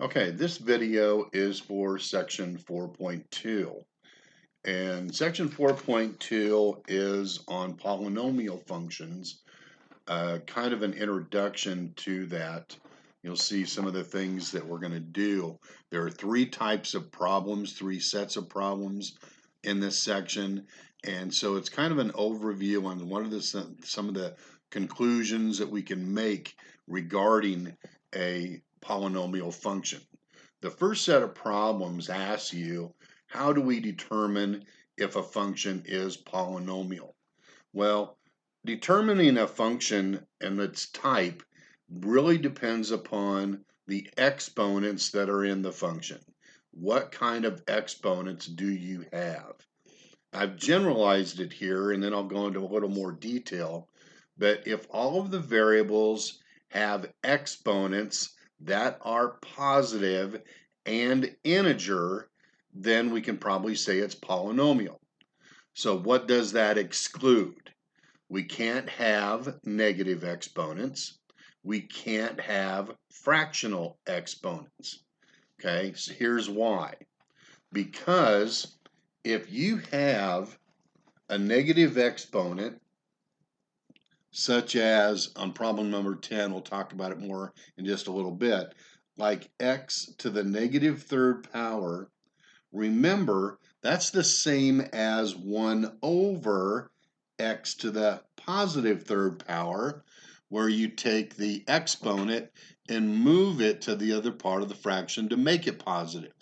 Okay, this video is for section 4.2. And section 4.2 is on polynomial functions, kind of an introduction to that. You'll see some of the things that we're going to do. There are three types of problems, three sets of problems in this section. And so it's kind of an overview on what are some of the conclusions that we can make regarding a polynomial function. The first set of problems asks you, how do we determine if a function is polynomial? Well, determining a function and its type really depends upon the exponents that are in the function. What kind of exponents do you have? I've generalized it here, and then I'll go into a little more detail. But if all of the variables have exponents that are positive and integer, then we can probably say it's polynomial. So what does that exclude? We can't have negative exponents. We can't have fractional exponents. Okay, so here's why. Because if you have a negative exponent, such as on problem number 10, we'll talk about it more in just a little bit, like x to the negative third power, remember that's the same as 1 over x to the positive third power, where you take the exponent and move it to the other part of the fraction to make it positive.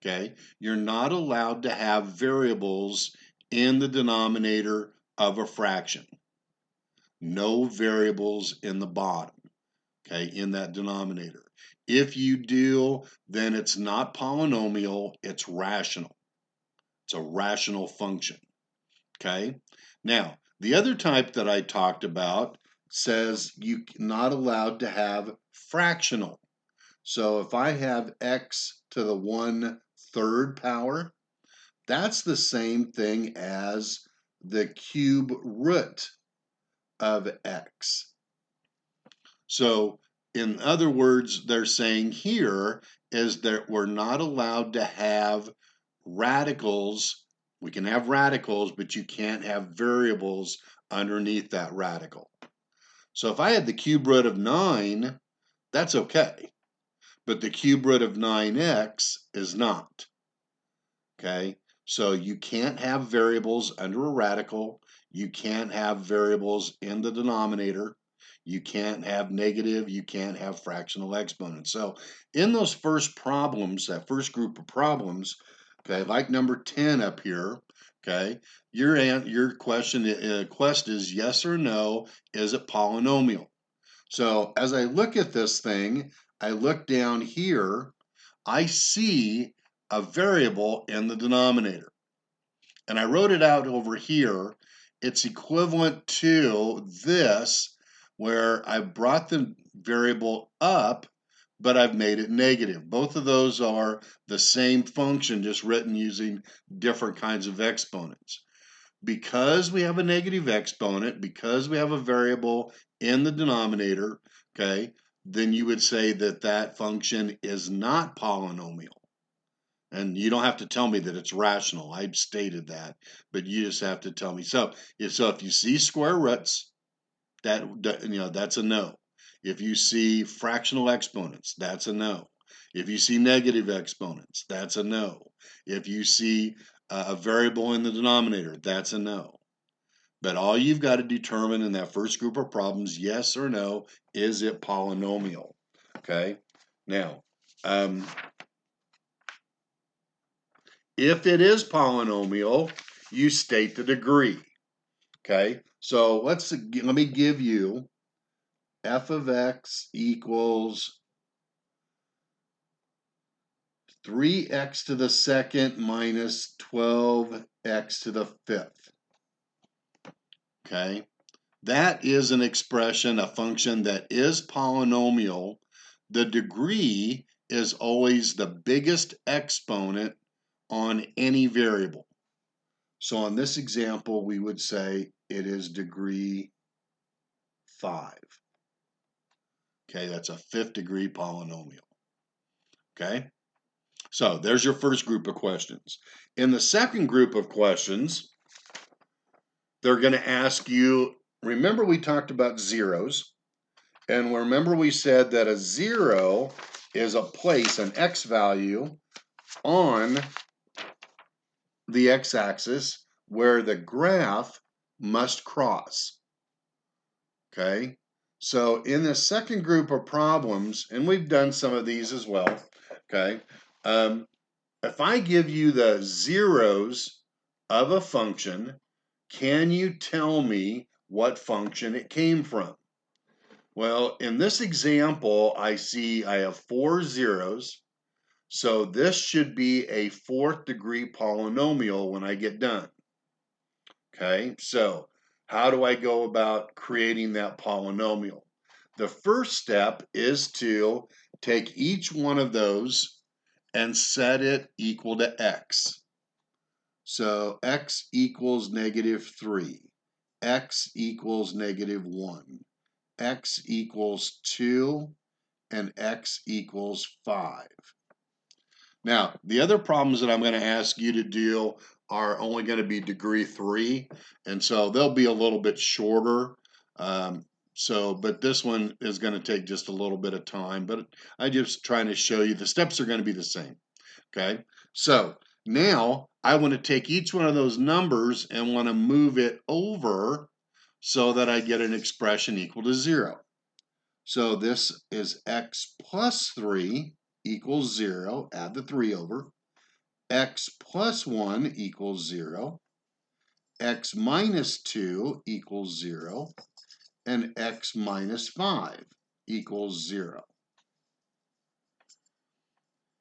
Okay, you're not allowed to have variables in the denominator of a fraction. No variables in the bottom, okay, in that denominator. If you do, then it's not polynomial, it's rational. It's a rational function, okay? Now, the other type that I talked about says you're not allowed to have fractional. So if I have x to the 1/3 power, that's the same thing as the cube root of x. So in other words, they're saying here is that we're not allowed to have radicals. We can have radicals, but you can't have variables underneath that radical. So if I had the cube root of 9, that's okay. But the cube root of 9x is not. Okay? So you can't have variables under a radical. You can't have variables in the denominator. You can't have negative. You can't have fractional exponents. So in those first problems, that first group of problems, okay, like number 10 up here, okay, your question is yes or no, is it polynomial? So as I look at this thing, I look down here, I see a variable in the denominator. And I wrote it out over here. It's equivalent to this, where I brought the variable up, but I've made it negative. Both of those are the same function, just written using different kinds of exponents. Because we have a negative exponent, because we have a variable in the denominator, okay, then you would say that that function is not polynomial. And you don't have to tell me that it's rational. I've stated that, but you just have to tell me. So if you see square roots, that's a no. If you see fractional exponents, that's a no. If you see negative exponents, that's a no. If you see a variable in the denominator, that's a no. But all you've got to determine in that first group of problems, yes or no, is it polynomial? Okay. Now, if it is polynomial, you state the degree. Okay, so let me give you f of x equals 3x to the second minus 12x to the fifth. Okay, that is an expression, a function that is polynomial. The degree is always the biggest exponent on any variable. So on this example, we would say it is degree 5. Okay, that's a fifth degree polynomial. Okay, so there's your first group of questions. In the second group of questions, they're going to ask you, remember we talked about zeros, and remember we said that a zero is a place, an x value on the x-axis where the graph must cross. Okay, so in the second group of problems, and we've done some of these as well, okay, if I give you the zeros of a function, can you tell me what function it came from? Well, in this example, I have 4 zeros, so this should be a 4th degree polynomial when I get done. Okay, so how do I go about creating that polynomial? The first step is to take each one of those and set it equal to x. So x equals -3, x equals -1, x equals 2, and x equals 5. Now, the other problems that I'm going to ask you to do are only going to be degree 3, and so they'll be a little bit shorter. But this one is going to take just a little bit of time, but I'm just trying to show you the steps are going to be the same. Okay, so now I want to take each one of those numbers and want to move it over so that I get an expression equal to 0. So this is x plus 3 equals 0, add the 3 over, x plus 1 equals 0, x minus 2 equals 0, and x minus 5 equals 0.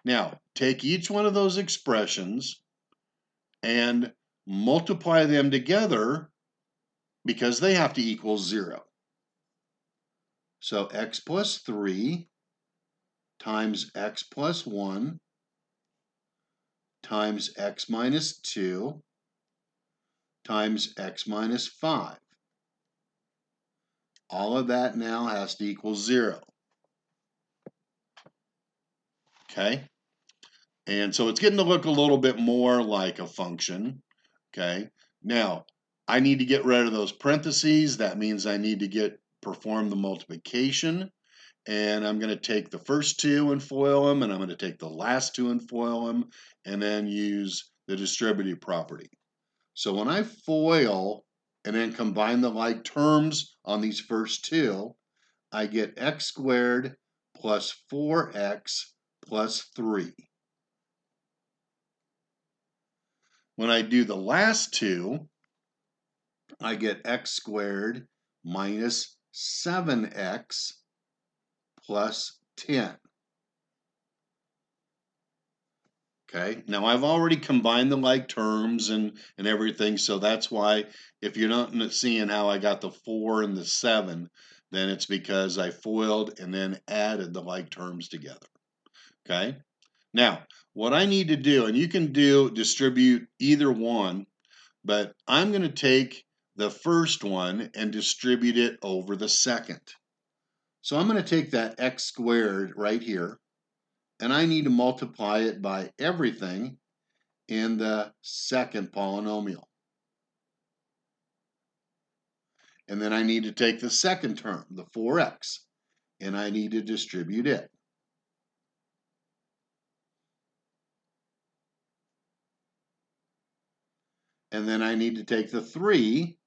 Now, take each one of those expressions and multiply them together because they have to equal 0. So x plus 3 times x plus 1 times x minus 2 times x minus 5. All of that now has to equal 0. Okay? And so it's getting to look a little bit more like a function. Okay? Now, I need to get rid of those parentheses. That means I need to perform the multiplication. And I'm going to take the first 2 and FOIL them, and I'm going to take the last 2 and FOIL them, and then use the distributive property. So when I FOIL and then combine the like terms on these first 2, I get x squared plus 4x plus 3. When I do the last 2, I get x squared minus 7x plus 10. Okay, now I've already combined the like terms and everything, so that's why if you're not seeing how I got the 4 and the 7, then it's because I FOILed and then added the like terms together. Okay, now what I need to do, and you can distribute either one, but I'm going to take the first one and distribute it over the second. So I'm going to take that x squared right here, and I need to multiply it by everything in the second polynomial. And then I need to take the second term, the 4x, and I need to distribute it. And then I need to take the 3,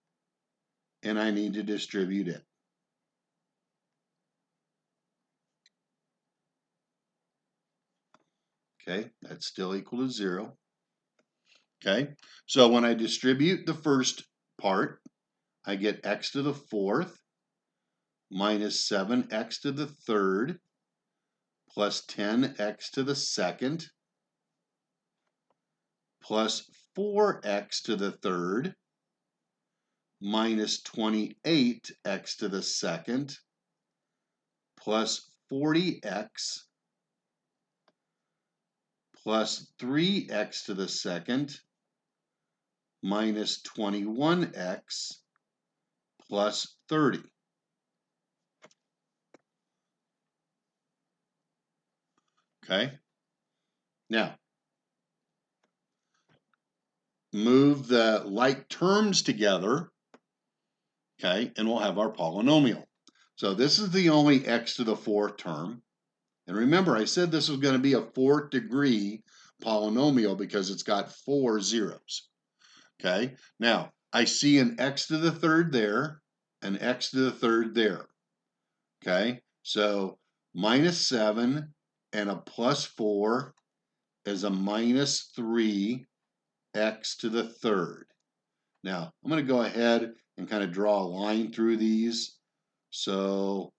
and I need to distribute it. Okay, that's still equal to 0. Okay, so when I distribute the first part, I get x to the 4th minus 7x to the 3rd plus 10x to the 2nd plus 4x to the 3rd minus 28x to the 2nd plus 40x plus 3x to the 2nd minus 21x plus 30. Okay, Now, move the like terms together, okay, and we'll have our polynomial. So this is the only x to the fourth term. And remember, I said this was going to be a fourth degree polynomial because it's got 4 zeros. Okay, now I see an x to the third there, an x to the third there. Okay, so minus 7 and a plus 4 is a minus 3 x to the third. Now, I'm going to go ahead and kind of draw a line through these so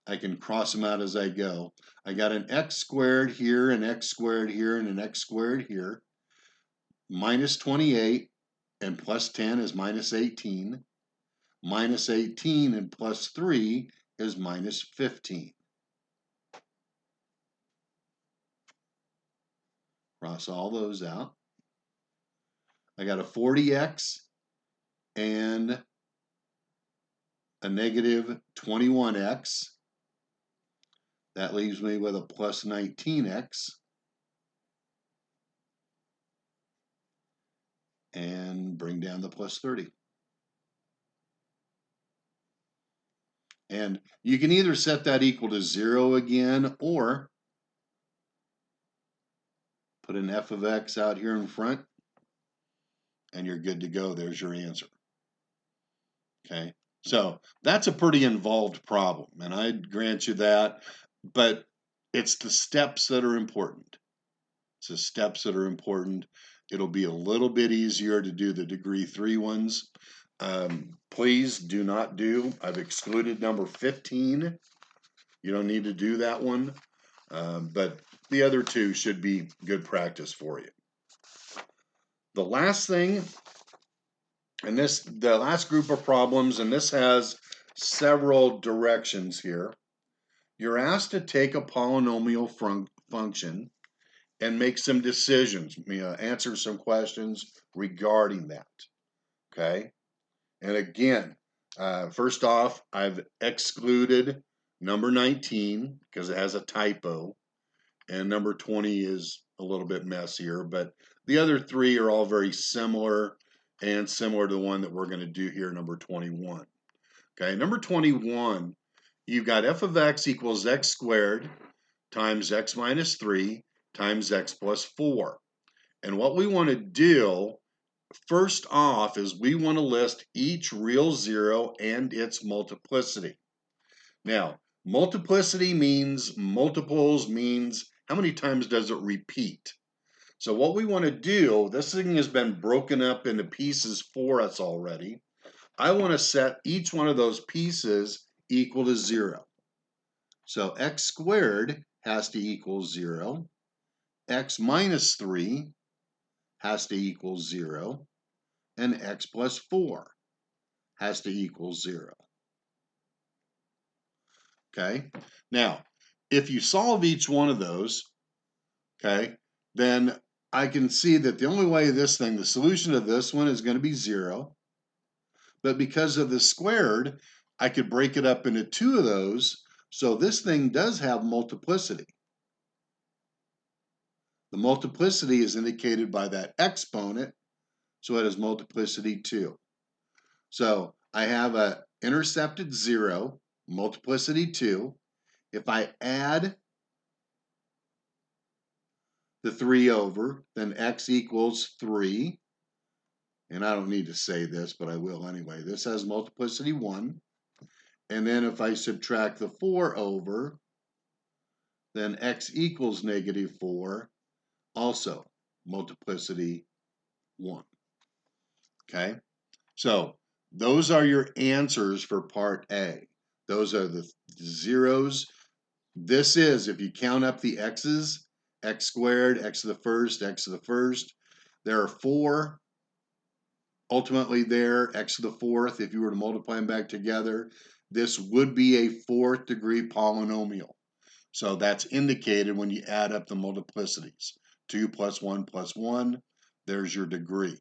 I can cross them out as I go. I got an x squared here, an x squared here, and an x squared here. Minus 28 and plus 10 is minus 18. Minus 18 and plus 3 is minus 15. Cross all those out. I got a 40x and a negative 21x. That leaves me with a plus 19x. And bring down the plus 30. And you can either set that equal to 0 again, or put an f of x out here in front, and you're good to go. There's your answer. Okay, so that's a pretty involved problem, and I grant you that, but it's the steps that are important. It's the steps that are important. It'll be a little bit easier to do the degree 3 ones. Please do not do, I've excluded number 15. You don't need to do that one, but the other two should be good practice for you. The last thing, and the last group of problems, and this has several directions here. You're asked to take a polynomial function and make some decisions, answer some questions regarding that, okay? And again, first off, I've excluded number 19 because it has a typo, and number 20 is a little bit messier, but the other three are all very similar and similar to the one that we're going to do here, number 21. Okay, number 21, you've got f of x equals x squared times x minus 3 times x plus 4. And what we want to do first off is we want to list each real zero and its multiplicity. Now, multiplicity means multiples, means how many times does it repeat? So what we want to do, this thing has been broken up into pieces for us already. I want to set each one of those pieces equal to 0. So x squared has to equal 0. X minus 3 has to equal 0. And x plus 4 has to equal 0. Okay? Now, if you solve each one of those, okay, then I can see that the only way the solution of this one is going to be 0. But because of the squared, I could break it up into two of those. So this thing does have multiplicity. The multiplicity is indicated by that exponent, so it has multiplicity 2. So I have an intercepted 0, multiplicity 2. If I add the 3 over, then x equals 3. And I don't need to say this, but I will anyway. This has multiplicity 1. And then if I subtract the 4 over, then x equals negative 4, also multiplicity 1. Okay? So those are your answers for part A. Those are the zeros. This is, if you count up the x's, x squared, x to the first, x to the first, there are 4 ultimately there, x to the fourth. If you were to multiply them back together, this would be a fourth degree polynomial. So that's indicated when you add up the multiplicities. 2 plus 1 plus 1, there's your degree.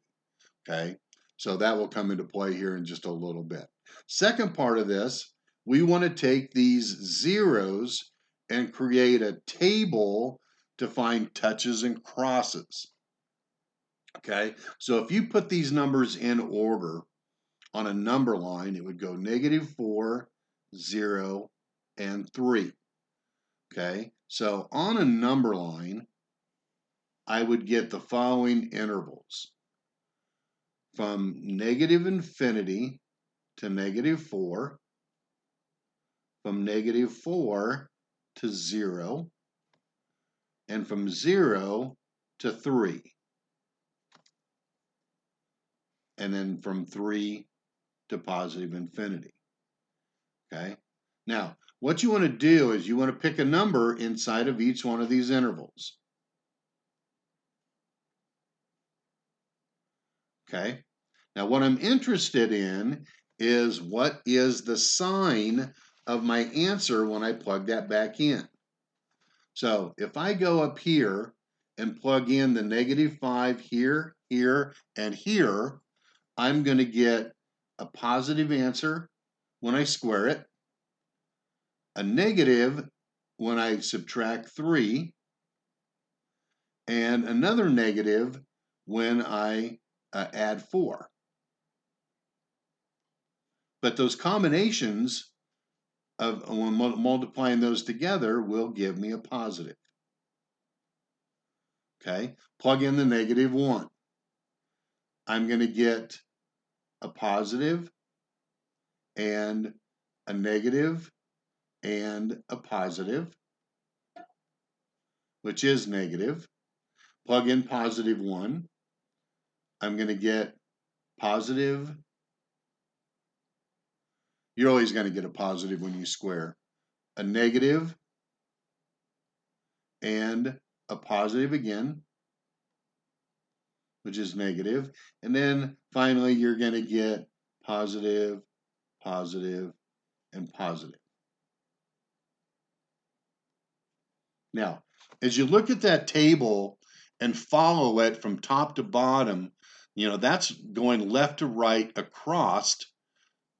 Okay, so that will come into play here in just a little bit. Second part of this, we want to take these zeros and create a table to find touches and crosses. Okay, so if you put these numbers in order on a number line, it would go -4, 0, and 3. Okay, so on a number line, I would get the following intervals from -infinity to -4, from -4 to 0, and from 0 to 3, and then from 3 to positive infinity. Okay, now what you want to do is you want to pick a number inside of each one of these intervals. Okay, now what I'm interested in is what is the sign of my answer when I plug that back in. So if I go up here and plug in the -5 here, here, and here, I'm going to get a positive answer when I square it, a negative when I subtract 3, and another negative when I add 4. But those combinations of when multiplying those together will give me a positive. Okay, plug in the -1. I'm going to get a positive and a negative and a positive, which is negative. Plug in +1. I'm going to get positive. You're always going to get a positive when you square. A negative and a positive again, which is negative. And then finally, you're going to get positive, positive, and positive. Now, as you look at that table and follow it from top to bottom, you know, that's going left to right across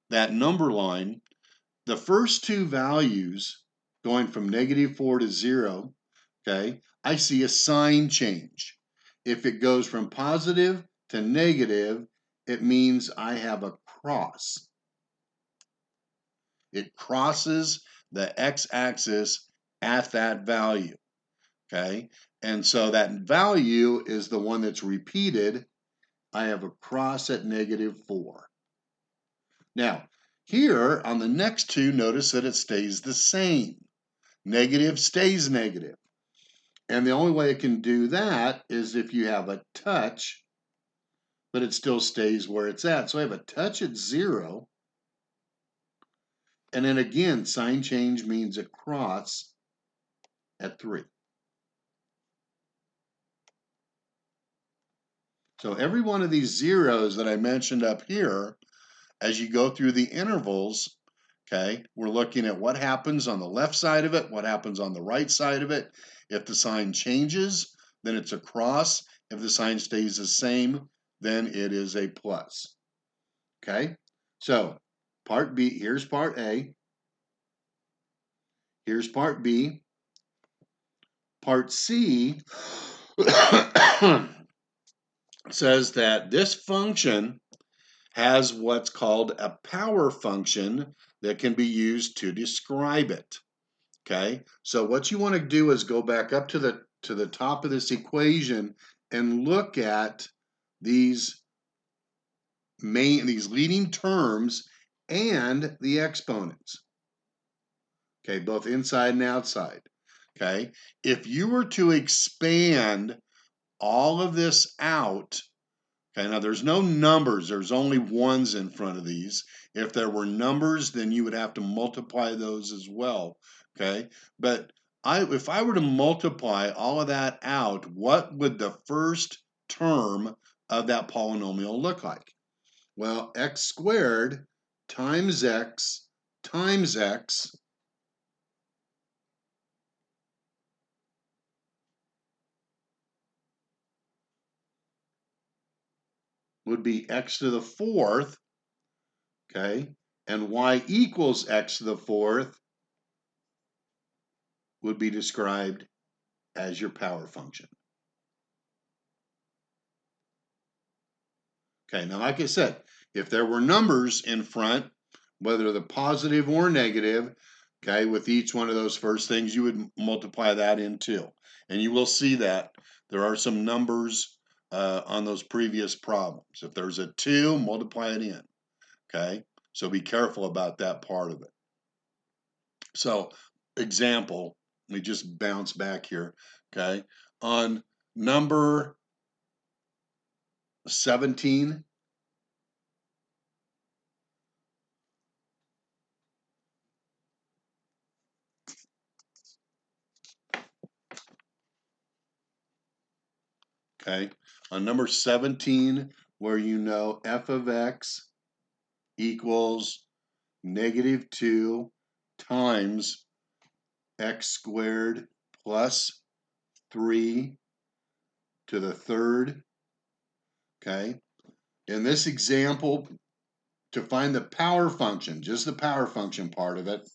that number line. The first two values going from -4 to 0, okay, I see a sign change. If it goes from positive to negative, it means I have a cross. It crosses the x-axis at that value, okay? And so that value is the one that's repeated. I have a cross at -4. Now, here on the next two, notice that it stays the same. Negative stays negative. And the only way it can do that is if you have a touch, but it still stays where it's at. So I have a touch at 0. And then again, sign change means a cross at 3. So every one of these zeros that I mentioned up here, as you go through the intervals, okay, we're looking at what happens on the left side of it, what happens on the right side of it. If the sign changes, then it's a cross. If the sign stays the same, then it is a plus. Okay, so part B, here's part A. Here's part B. Part C says that this function has what's called a power function that can be used to describe it. Okay, so what you want to do is go back up to the top of this equation and look at these leading terms and the exponents. Okay, both inside and outside. Okay, if you were to expand all of this out, okay, now there's no numbers, there's only ones in front of these. If there were numbers, then you would have to multiply those as well, okay? But if I were to multiply all of that out, what would the first term of that polynomial look like? Well, x squared times x times x would be x to the 4th, okay? And y equals x to the 4th would be described as your power function. Okay, now like I said, if there were numbers in front, whether they're positive or negative, okay, with each one of those first things, you would multiply that in 2. And you will see that there are some numbers on those previous problems. If there's a 2, multiply it in, okay? So be careful about that part of it. So, example, let me just bounce back here, okay? On number 17, okay? On number 17, where you know f of x equals -2 times x squared plus 3 to the third, okay? In this example, to find the power function, just the power function part of it,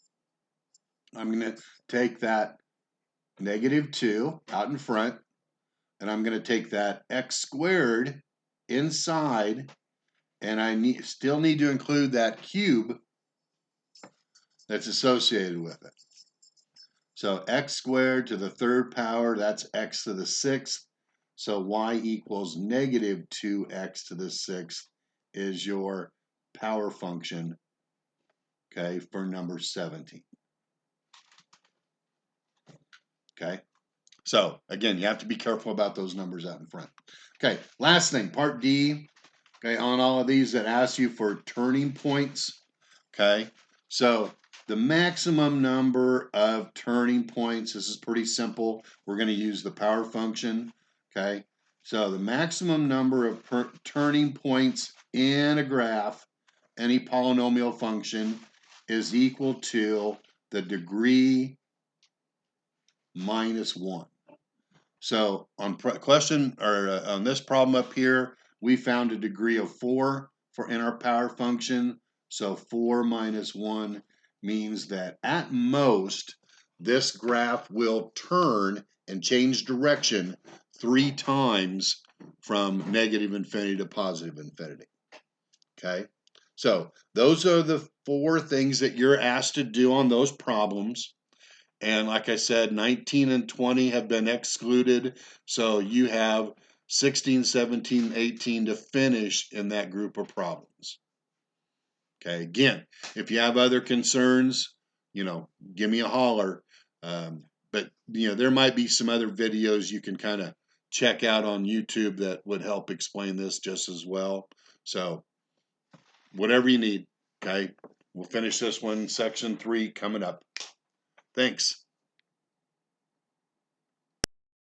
I'm going to take that -2 out in front, and I'm going to take that x squared inside, and I still need to include that cube that's associated with it. So x squared to the third power, that's x to the sixth. So y equals -2x to the sixth is your power function, okay, for number 17. Okay, so again, you have to be careful about those numbers out in front. Okay, last thing, part D, okay, on all of these that ask you for turning points, okay? So the maximum number of turning points, this is pretty simple. We're going to use the power function, okay? So the maximum number of turning points in a graph, any polynomial function, is equal to the degree minus 1. So on on this problem up here, we found a degree of 4 in our power function. So 4 minus 1 means that at most, this graph will turn and change direction 3 times from negative infinity to positive infinity. Okay, so those are the 4 things that you're asked to do on those problems. And like I said, 19 and 20 have been excluded. So you have 16, 17, 18 to finish in that group of problems. Okay, again, if you have other concerns, give me a holler. But, there might be some other videos you can kind of check out on YouTube that would help explain this just as well. So whatever you need, okay? We'll finish this one, section 3, coming up. Thanks.